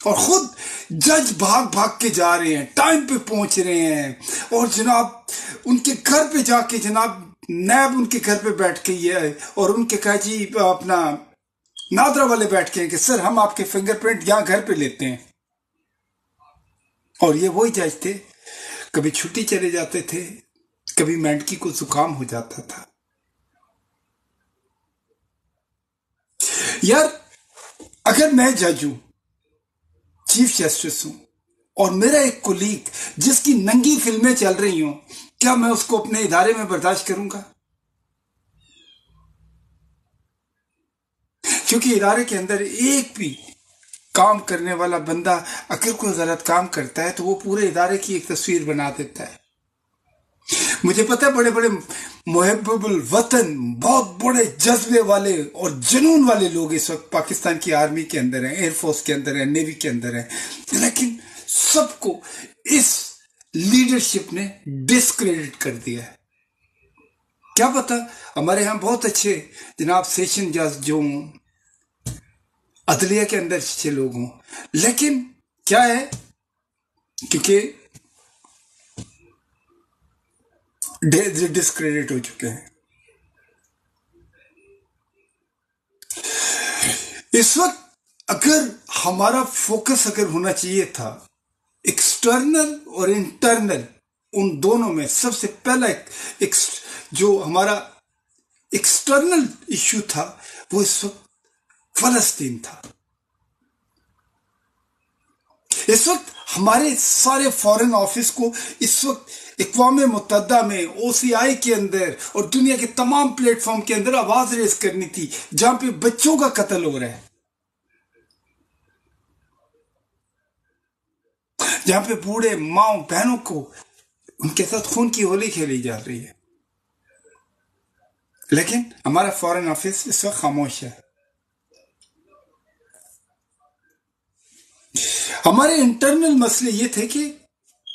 اور خود جج بھاگ بھاگ کے جا رہے ہیں، ٹائم پہ پہنچ رہے ہیں، اور جناب ان کے گھر پہ جا کے جناب نیب ان کے گھر پہ بیٹھ کے یہ اور ان کے کہا جی اپنا نادرا والے بیٹھ کے کہ سر ہم آپ کے فنگر پرنٹ یہاں گھر پہ لیتے ہیں. اور یہ وہی جج تھے، کبھی چھٹی چلے جاتے تھے، کبھی مینڈکی کو زکام ہو جاتا تھا. یار اگر میں جج ہوں، چیف جسٹس ہوں، اور میرا ایک کولیگ جس کی ننگی فلمیں چل رہی ہوں، کیا میں اس کو اپنے ادارے میں برداشت کروں گا؟ کیونکہ ادارے کے اندر ایک بھی کام کرنے والا بندہ اگر کوئی غلط کام کرتا ہے تو وہ پورے ادارے کی ایک تصویر بنا دیتا ہے. مجھے پتہ ہے بڑے بڑے محب الوطن، بہت بڑے جذبے والے اور جنون والے لوگ اس وقت پاکستان کی آرمی کے اندر ہیں، ایئر فورس کے اندر ہیں، نیوی کے اندر ہیں، لیکن سب کو اس لیڈرشپ نے ڈسکریڈٹ کر دیا ہے. کیا پتا ہمارے ہاں بہت اچھے جناب سیشن جج جو ہوں، عدلیہ کے اندر اچھے لوگ ہوں، لیکن کیا ہے کیونکہ ڈسکریڈٹ ہو چکے ہیں. اس وقت اگر ہمارا فوکس اگر ہونا چاہیے تھا ایکسٹرنل اور انٹرنل، ان دونوں میں سب سے پہلا جو ہمارا ایکسٹرنل ایشو تھا وہ اس وقت فلسطین تھا. اس وقت ہمارے سارے فارن آفس کو اس وقت اقوام متحدہ میں، او سی آئی کے اندر اور دنیا کے تمام پلیٹ فارم کے اندر آواز ریز کرنی تھی جہاں پہ بچوں کا قتل ہو رہا ہے، جہاں پہ بوڑھے ماؤں بہنوں کو ان کے ساتھ خون کی ہولی کھیلی جا رہی ہے. لیکن ہمارا فارن آفس اس وقت خاموش ہے. ہمارے انٹرنل مسئلے یہ تھے کہ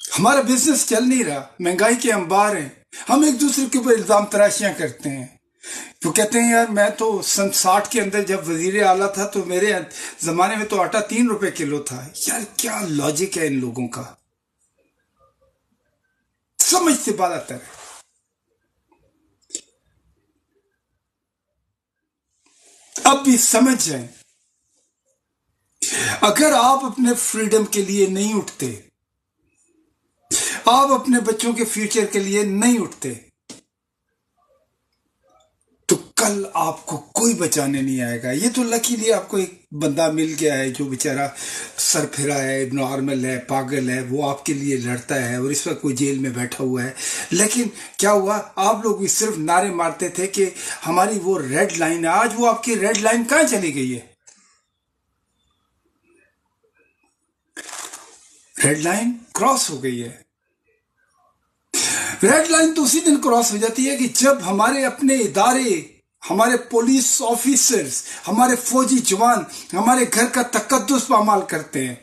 ہمارا بزنس چل نہیں رہا، مہنگائی کے انبار ہیں، ہم ایک دوسرے کے اوپر الزام تراشیاں کرتے ہیں. وہ کہتے ہیں یار میں تو سن 60 کے اندر جب وزیر اعلیٰ تھا تو میرے زمانے میں تو آٹا 3 روپے کلو تھا. یار کیا لاجک ہے ان لوگوں کا، سمجھ سے بالا تر ہے. اب بھی سمجھ جائیں، اگر آپ اپنے فریڈم کے لیے نہیں اٹھتے، آپ اپنے بچوں کے فیوچر کے لیے نہیں اٹھتے، تو کل آپ کو کوئی بچانے نہیں آئے گا. یہ تو لکیلی آپ کو ایک بندہ مل گیا ہے جو بیچارہ سر پھرا ہے، نارمل ہے، پاگل ہے، وہ آپ کے لیے لڑتا ہے اور اس وقت وہ جیل میں بیٹھا ہوا ہے. لیکن کیا ہوا، آپ لوگ بھی صرف نعرے مارتے تھے کہ ہماری وہ ریڈ لائن ہے. آج وہ آپ کی ریڈ لائن کہاں چلی گئی ہے؟ ریڈ لائن کراس ہو گئی ہے. ریڈ لائن تو اسی دن کراس ہو جاتی ہے کہ جب ہمارے اپنے ادارے، ہمارے پولیس آفیسرز، ہمارے فوجی جوان ہمارے گھر کا تقدس پامال کرتے ہیں،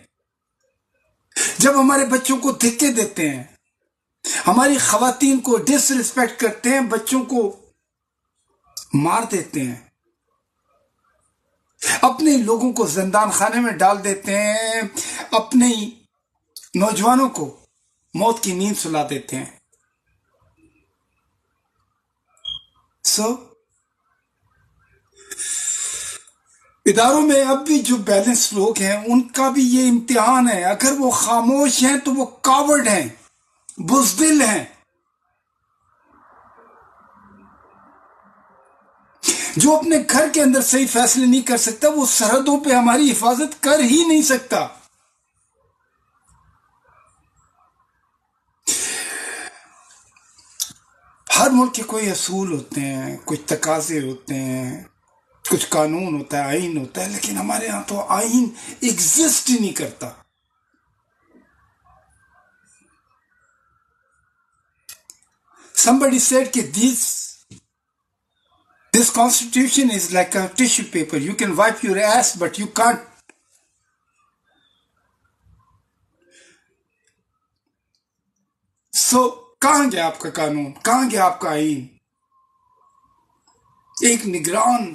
جب ہمارے بچوں کو دھکے دیتے ہیں، ہماری خواتین کو ڈس ریسپیکٹ کرتے ہیں، بچوں کو مار دیتے ہیں، اپنے لوگوں کو زندان خانے میں ڈال دیتے ہیں، اپنے نوجوانوں کو موت کی نیند سلا دیتے ہیں. اداروں میں اب بھی جو بیلنس لوگ ہیں ان کا بھی یہ امتحان ہے. اگر وہ خاموش ہیں تو وہ کاورڈ ہیں، بزدل ہیں. جو اپنے گھر کے اندر صحیح فیصلے نہیں کر سکتا وہ سرحدوں پہ ہماری حفاظت کر ہی نہیں سکتا. ہر ملک کے کوئی اصول ہوتے ہیں، کچھ تقاضے ہوتے ہیں، کچھ قانون ہوتا ہے، آئین ہوتا ہے، لیکن ہمارے ہاں تو آئین ایگزسٹ ہی نہیں کرتا. Somebody said کہ this constitution is like a tissue paper. You can wipe your ass but you can't. کہاں گیا آپ کا قانون، کہاں گیا آپ کا آئین؟ ایک نگران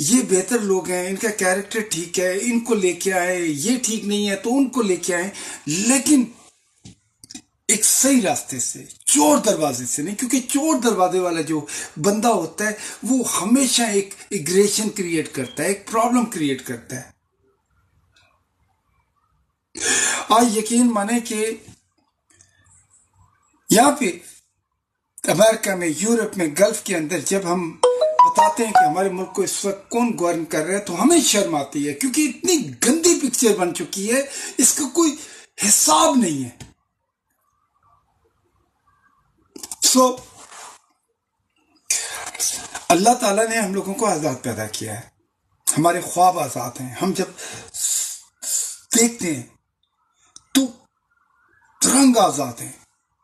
یہ بہتر لوگ ہیں، ان کا کیریکٹر ٹھیک ہے، ان کو لے کے آئے، یہ ٹھیک نہیں ہے تو ان کو لے کے آئے، لیکن ایک صحیح راستے سے، چور دروازے سے نہیں، کیونکہ چور دروازے والا جو بندہ ہوتا ہے وہ ہمیشہ ایک ایگریشن کریٹ کرتا ہے، ایک پرابلم کریٹ کرتا ہے۔ آج یقین مانے کہ یہاں پہ امریکہ میں، یورپ میں، گلف کے اندر جب ہم بتاتے ہیں کہ ہمارے ملک کو اس وقت کون گورن کر رہا ہے تو ہمیں شرم آتی ہے، کیونکہ اتنی گندی پکچر بن چکی ہے، اس کا کوئی حساب نہیں ہے۔ اللہ تعالیٰ نے ہم لوگوں کو آزاد پیدا کیا ہے، ہمارے خواب آزاد ہیں، ہم جب دیکھتے ہیں تو رنگ آزاد ہیں،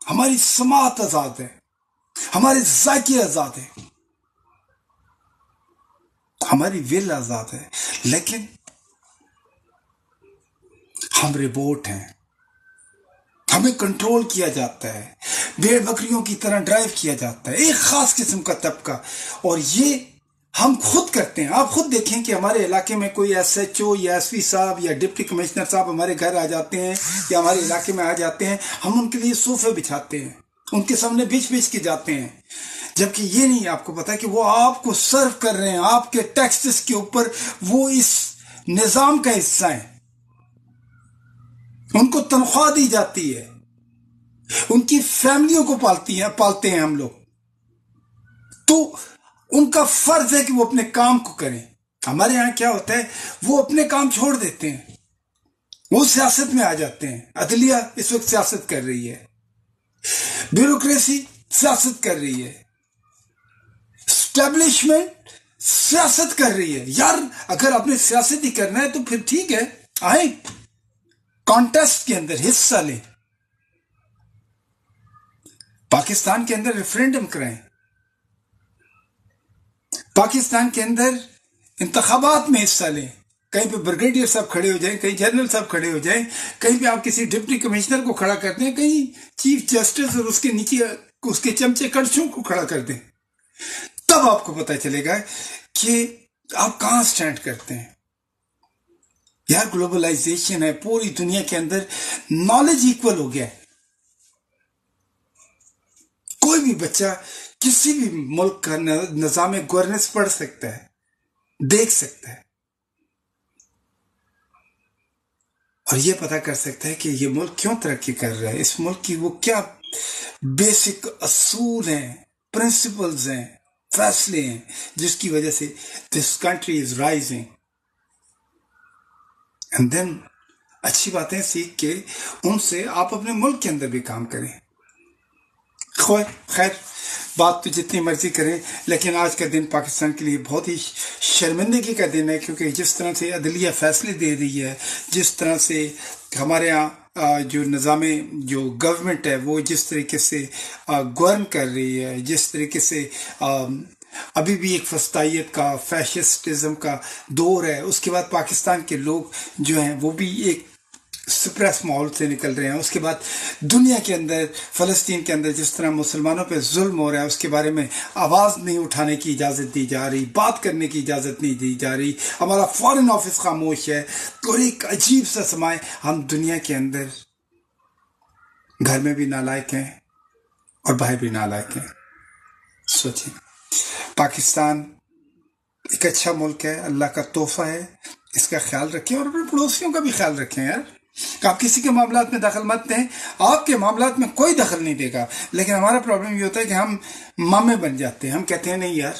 ہماری سماعت آزاد ہے، ہمارے ذائقے آزاد ہیں، ہماری ول آزاد ہے، لیکن ہم روبوٹ ہیں، ہمیں کنٹرول کیا جاتا ہے، بھیڑ بکریوں کی طرح ڈرائیو کیا جاتا ہے، ایک خاص قسم کا طبقہ، اور یہ ہم خود کرتے ہیں۔ آپ خود دیکھیں کہ ہمارے علاقے میں کوئی ایس ایچ او یا ایس پی صاحب یا ڈپٹی کمشنر صاحب ہمارے گھر آ جاتے ہیں یا ہمارے علاقے میں آ جاتے ہیں، ہم ان کے لیے صوفے بچھاتے ہیں، ان کے سامنے بچ کے جاتے ہیں، جبکہ یہ نہیں آپ کو پتا کہ وہ آپ کو سرو کر رہے ہیں، آپ کے ٹیکسز کے اوپر وہ اس نظام کا حصہ ہیں، ان کو تنخواہ دی جاتی ہے، ان کی فیملیوں کو پالتے ہیں ہم لوگ، تو ان کا فرض ہے کہ وہ اپنے کام کو کریں۔ ہمارے ہاں کیا ہوتا ہے، وہ اپنے کام چھوڑ دیتے ہیں، وہ سیاست میں آ جاتے ہیں۔ عدلیہ اس وقت سیاست کر رہی ہے، بیوروکریسی سیاست کر رہی ہے، اسٹیبلشمنٹ سیاست کر رہی ہے۔ یار اگر آپ نے سیاست ہی کرنا ہے تو پھر ٹھیک ہے، آئیں کانٹیسٹ کے اندر حصہ لیں، پاکستان کے اندر ریفرینڈم کرائیں، پاکستان کے اندر انتخابات میں حصہ لیں، کہیں پہ بریگیڈیئر صاحب کھڑے ہو جائیں، کہیں جنرل صاحب کھڑے ہو جائیں، کہیں پہ آپ کسی ڈپٹی کمشنر کو کھڑا کر دیں، کہیں چیف جسٹس اور اس کے نیچے اس کے چمچے کڑچھوں کو کھڑا کر دیں، تب آپ کو پتہ چلے گا کہ آپ کہاں سٹینڈ کرتے ہیں۔ یار گلوبلائزیشن ہے، پوری دنیا کے اندر نالج ایکول ہو گیا ہے، کوئی بھی بچہ کسی بھی ملک کا نظام گورننس پڑھ سکتا ہے، دیکھ سکتا ہے، اور یہ پتہ کر سکتا ہے کہ یہ ملک کیوں ترقی کر رہا ہے، اس ملک کی وہ کیا بیسک اصول ہیں، پرنسپلز ہیں، فیصلے ہیں، جس کی وجہ سے this country is rising. And then اچھی باتیں سیکھ کے ان سے آپ اپنے ملک کے اندر بھی کام کریں۔ خیر بات تو جتنی مرضی کریں، لیکن آج کا دن پاکستان کے لیے بہت ہی شرمندگی کا دن ہے، کیونکہ جس طرح سے عدلیہ فیصلے دے رہی ہے، جس طرح سے ہمارے ہاں جو نظام جو گورنمنٹ ہے وہ جس طریقے سے گورن کر رہی ہے، جس طریقے سے ابھی بھی ایک فسطائیت کا، فیشسٹزم کا دور ہے، اس کے بعد پاکستان کے لوگ جو ہیں وہ بھی ایک سپریس ماحول سے نکل رہے ہیں، اس کے بعد دنیا کے اندر، فلسطین کے اندر جس طرح مسلمانوں پہ ظلم ہو رہا ہے اس کے بارے میں آواز نہیں اٹھانے کی اجازت دی جا رہی، بات کرنے کی اجازت نہیں دی جا رہی، ہمارا فارن آفس خاموش ہے، اور ایک عجیب سا سمائے ہم دنیا کے اندر گھر میں بھی نالائق ہیں اور باہر بھی نالائق ہیں۔ سوچیں، پاکستان ایک اچھا ملک ہے، اللہ کا تحفہ ہے، اس کا خیال رکھیں اور اپنے پڑوسیوں کا بھی خیال رکھیں۔ یار آپ کسی کے معاملات میں دخل مت دیں، آپ کے معاملات میں کوئی دخل نہیں دے گا، لیکن ہمارا پرابلم یہ ہوتا ہے کہ ہم مامے بن جاتے ہیں، ہم کہتے ہیں نہیں یار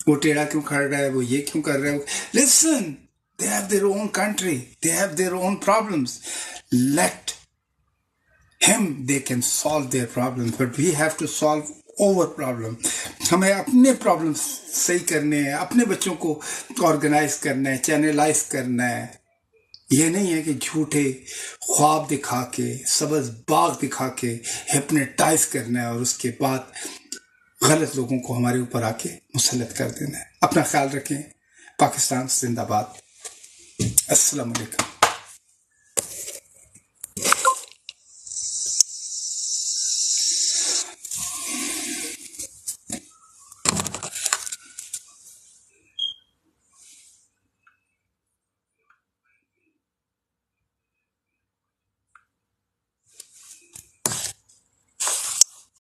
وہ ٹیڑھا کیوں کھڑ رہا ہے، وہ یہ کیوں کر رہا ہے۔ لسن، they have their own country, they have their own problems, let him, they can solve their problems, but we have to solve our problem۔ ہمیں اپنے پرابلم صحیح کرنے ہیں، اپنے بچوں کو آرگنائز کرنا ہے، چینلائز کرنا ہے۔ یہ نہیں ہے کہ جھوٹے خواب دکھا کے، سبز باغ دکھا کے ہپنیٹائز کرنا ہے اور اس کے بعد غلط لوگوں کو ہمارے اوپر آ کے مسلط کر دینا ہے۔ اپنا خیال رکھیں، پاکستان زندہ باد۔ السلام علیکم۔